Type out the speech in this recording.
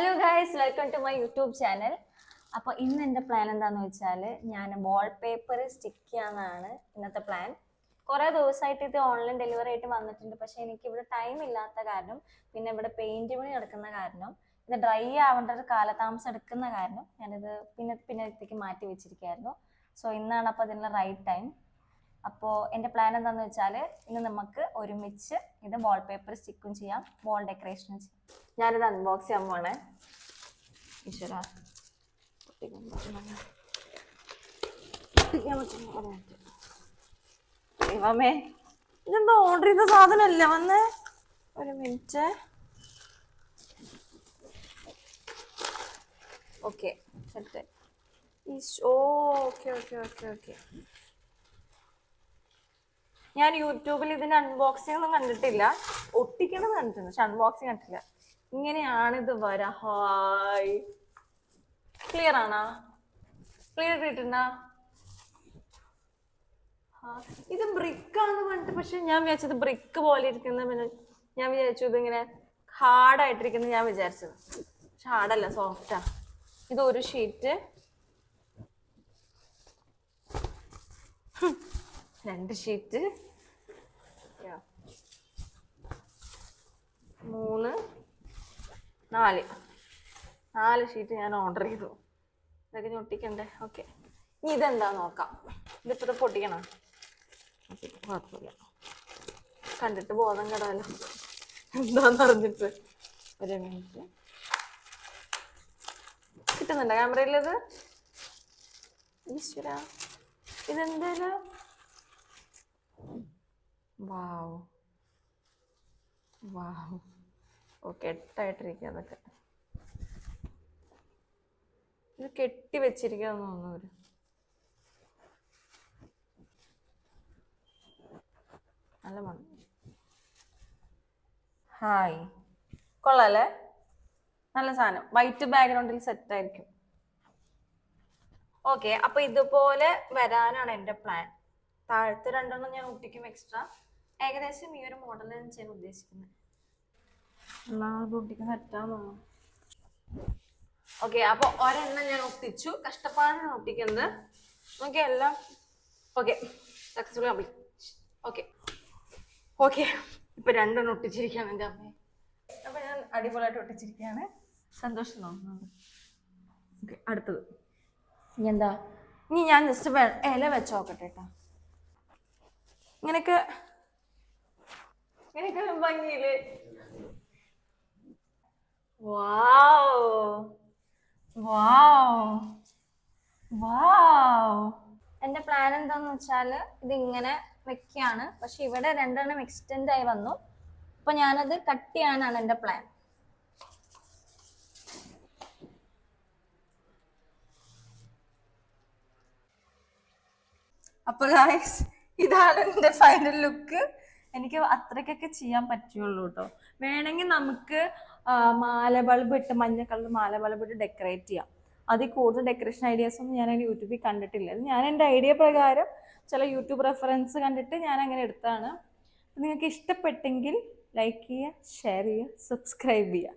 Hello guys, welcome to my YouTube channel. അപ്പോൾ ഇന്ന് എൻ്റെ പ്ലാൻ എന്താണെന്ന് വെച്ചാൽ ഞാൻ വാൾ പേപ്പർ സ്റ്റിക്ക് ചെയ്യാനാണ് ഇന്നത്തെ പ്ലാൻ. കുറേ ദിവസമായിട്ട് ഇത് ഓൺലൈൻ ഡെലിവറി ആയിട്ട് വന്നിട്ടുണ്ട്. പക്ഷേ എനിക്കിവിടെ ടൈം ഇല്ലാത്ത കാരണം, പിന്നെ ഇവിടെ പെയിൻറ് പണി നടക്കുന്ന കാരണം, ഇത് ഡ്രൈ ആവേണ്ട ഒരു കാലതാമസം എടുക്കുന്ന കാരണം ഞാനിത് പിന്നത്തേക്ക് മാറ്റി വെച്ചിരിക്കുകയായിരുന്നു. സോ ഇന്നാണ് അപ്പോൾ അതിനുള്ള റൈറ്റ് ടൈം. അപ്പോൾ എൻ്റെ പ്ലാൻ എന്താണെന്ന് വെച്ചാൽ ഇന്ന് നമുക്ക് ഒരുമിച്ച് ഇത് വാൾ പേപ്പർ സ്റ്റിക്കും ചെയ്യാം, വാൾ ഡെക്കറേഷനും ചെയ്യാം. ഞാനിത് അൺബോക്സ് ചെയ്യാൻ പോണേ. ഈശ്വര ദൈവമേ, ഇതെന്താ ഓർഡർ ചെയ്ത സാധനമല്ല വന്നേ. ഒരു minute. Okay set. Okay okay okay okay. ഞാൻ യൂട്യൂബിൽ ഇതിന്റെ അൺബോക്സിംഗ് ഒന്നും കണ്ടിട്ടില്ല. ഒട്ടിക്കണത് കണ്ടിട്ടുണ്ട്, പക്ഷെ അൺബോക്സിങ് കണ്ടിട്ടില്ല. ഇങ്ങനെയാണിത് വരാ. ഹായ്, ക്ലിയർ ആണോ? ക്ലിയർ കിട്ടുന്ന ഇത് ബ്രിക്കാന്ന് പറഞ്ഞിട്ട്, പക്ഷെ ഞാൻ വിചാരിച്ചത് ബ്രിക്ക് പോലെ ഇരിക്കുന്ന, പിന്നെ ഞാൻ വിചാരിച്ചു ഇതിങ്ങനെ ഹാർഡായിട്ടിരിക്കുന്നത് ഞാൻ വിചാരിച്ചത്. പക്ഷെ ഹാർഡല്ല, സോഫ്റ്റാ. ഇത് ഒരു ഷീറ്റ്, 2 ഷീറ്റ്, 3, 4 ഷീറ്റ് ഞാൻ ഓർഡർ ചെയ്തു. ഇതൊക്കെ ഞൊട്ടിക്കണ്ടേ? ഓക്കെ, ഇനി ഇതെന്താ നോക്കാം. ഇതിപ്പോൾ പൊട്ടിക്കണം. കുഴപ്പമില്ല, കണ്ടിട്ട് ബോധം കെടാലോ എന്താന്ന് അറിഞ്ഞിട്ട്. ഒരു മിനിറ്റ്. കിട്ടുന്നുണ്ടോ ക്യാമറയിലത്? ഈശ്വര, ഇതെന്തേലും. വാവ് വാവ്. ഓക്കെ, 8ആയിട്ടിരിക്കുക. അതൊക്കെ ഇത് കെട്ടി വെച്ചിരിക്കാന്ന് തോന്നുന്നു അവര്. നല്ല മണം. ഹായ്, കൊള്ളാല്ലേ? നല്ല സാധനം. വൈറ്റ് ബാക്ക്ഗ്രൗണ്ടിൽ സെറ്റ് ആയിരിക്കും. ഓക്കെ, അപ്പൊ ഇതുപോലെ വരാനാണ് എൻ്റെ പ്ലാൻ. താഴത്തെ 2 ഞാൻ ഒട്ടിക്കും എക്സ്ട്രാ. ഏകദേശം ഈ ഒരു മോഡലാണ് ചെയ്യാൻ ഉദ്ദേശിക്കുന്നത്. എല്ലാവരും ഒട്ടിക്കാൻ പറ്റാന്ന് തോന്നുന്നു. ഓക്കെ, അപ്പൊ ഒരെണ്ണം ഞാൻ ഒട്ടിച്ചു. കഷ്ടപ്പാടാണ് ഒട്ടിക്കുന്നത്. ഓക്കെ, എല്ലാം okay, successful complete. Okay okay, ഇപ്പൊ 2 ഒട്ടിച്ചിരിക്കുകയാണ് എൻ്റെ അമ്മയെ. അപ്പൊ ഞാൻ അടിപൊളിയായിട്ട് ഒട്ടിച്ചിരിക്കുകയാണ്. സന്തോഷം തോന്നുന്നത്. ഓക്കെ, അടുത്തത് ഇനി എന്താ? ഇനി ഞാൻ ജസ്റ്റ് ഇല വെച്ച് നോക്കട്ടെ കേട്ടോ. ഇങ്ങനെയൊക്കെ ഭംഗിയില്. വാവ് വാവ് വാവ്. എൻ്റെ പ്ലാൻ എന്താന്ന് വെച്ചാല് ഇതിങ്ങനെ വെക്കാണ്. പക്ഷെ ഇവിടെ 2 എക്സ്റ്റെൻഡ് ആയി വന്നു. അപ്പൊ ഞാനത് കട്ട് ചെയ്യാനാണ് എൻ്റെ പ്ലാൻ. അപ്പൊ ഗായ്സ്, ഇതാണ് എൻ്റെ ഫൈനൽ ലുക്ക്. എനിക്ക് അത്രയ്ക്കൊക്കെ ചെയ്യാൻ പറ്റുള്ളൂ കേട്ടോ. വേണമെങ്കിൽ നമുക്ക് മാല ബൾബ് ഇട്ട്, മഞ്ഞ കളർ മാല ബൾബ് ഇട്ട് ഡെക്കറേറ്റ് ചെയ്യാം. അതിൽ കൂടുതൽ ഡെക്കറേഷൻ ഐഡിയാസ് ഒന്നും ഞാൻ യൂട്യൂബിൽ കണ്ടിട്ടില്ല. ഞാൻ എൻ്റെ ഐഡിയ പ്രകാരം ചില യൂട്യൂബ് റെഫറൻസ് കണ്ടിട്ട് ഞാൻ അങ്ങനെ എടുത്താണ്. നിങ്ങൾക്ക് ഇഷ്ടപ്പെട്ടെങ്കിൽ ലൈക്ക് ചെയ്യുക, ഷെയർ ചെയ്യുക, സബ്സ്ക്രൈബ് ചെയ്യുക.